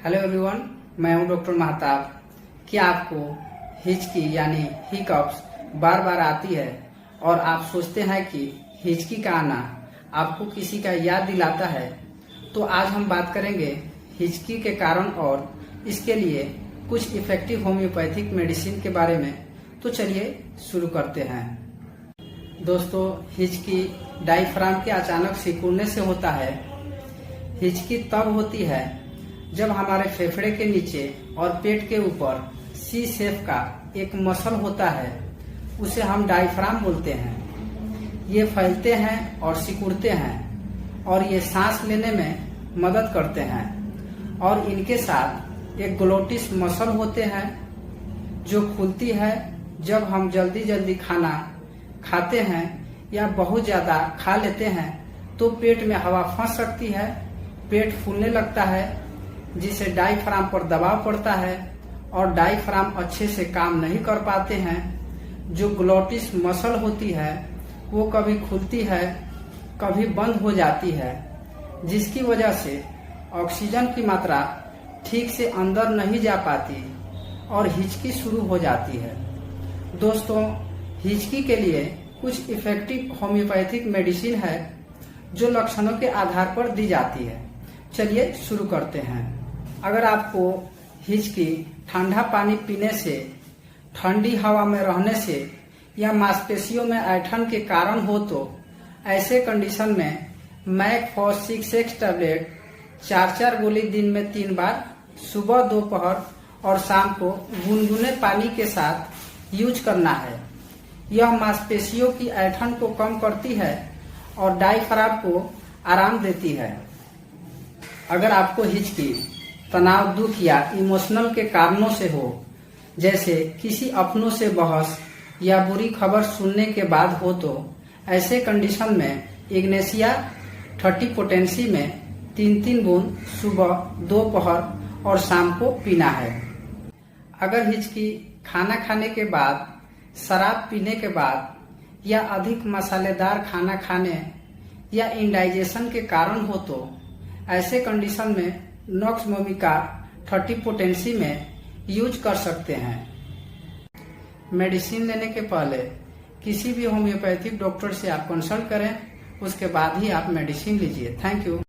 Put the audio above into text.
Hello everyone, मैं हूं doctor Mahtab. क्या आपको हिचकी यानी हिकअप्स बार बार आती है और आप सोचते हैं कि हिचकी का आना आपको किसी का याद दिलाता है? तो आज हम बात करेंगे हिचकी के कारण और इसके लिए कुछ इफेक्टिव होम्योपैथिक मेडिसिन के बारे में। तो चलिए शुरू करते हैं। दोस्तों, हिचकी डायफ्राम के अचानक सिकुड़ने से होता है। हिचकी तब होती है जब हमारे फेफड़े के नीचे और पेट के ऊपर सी शेप का एक मसल होता है, उसे हम डायफ्राम बोलते हैं। ये फैलते हैं और सिकुड़ते हैं और ये सांस लेने में मदद करते हैं। और इनके साथ एक ग्लोटिस मसल होते हैं जो खुलती है जब हम जल्दी जल्दी खाना खाते हैं या बहुत ज्यादा खा लेते हैं तो पेट में हवा फंस सकती है, पेट फूलने लगता है जिससे डायफ्राम पर दबाव पड़ता है और डायफ्राम अच्छे से काम नहीं कर पाते हैं। जो ग्लोटिस मसल होती है वो कभी खुलती है कभी बंद हो जाती है, जिसकी वजह से ऑक्सीजन की मात्रा ठीक से अंदर नहीं जा पाती और हिचकी शुरू हो जाती है। दोस्तों, हिचकी के लिए कुछ इफेक्टिव होम्योपैथिक मेडिसिन है जो लक्षणों के आधार पर दी जाती है। चलिए शुरू करते हैं। अगर आपको हिचकी ठंडा पानी पीने से, ठंडी हवा में रहने से या मांसपेशियों में ऐंठन के कारण हो तो ऐसे कंडीशन में मैक फॉस 6X टैबलेट 4 गोली दिन में 3 बार सुबह, दोपहर और शाम को गुनगुने पानी के साथ यूज करना है। यह मांसपेशियों की ऐंठन को कम करती है और डायफ्राम को आराम देती है। अगर आपको हिचकी तनाव, दुख या इमोशनल के कारणों से हो, जैसे किसी अपनों से बहस या बुरी खबर सुनने के बाद हो, तो ऐसे कंडीशन में इग्नेशिया 30 पोटेंसी में 3-3 बूंद सुबह, दोपहर और शाम को पीना है। अगर हिचकी खाना खाने के बाद, शराब पीने के बाद या अधिक मसालेदार खाना खाने या इंडाइजेशन के कारण हो तो ऐसे कंडीशन में नॉक्स वोमिका 30 पोटेंसी में यूज कर सकते हैं। मेडिसिन लेने के पहले किसी भी होम्योपैथिक डॉक्टर से आप कंसल्ट करें, उसके बाद ही आप मेडिसिन लीजिए। Thank you.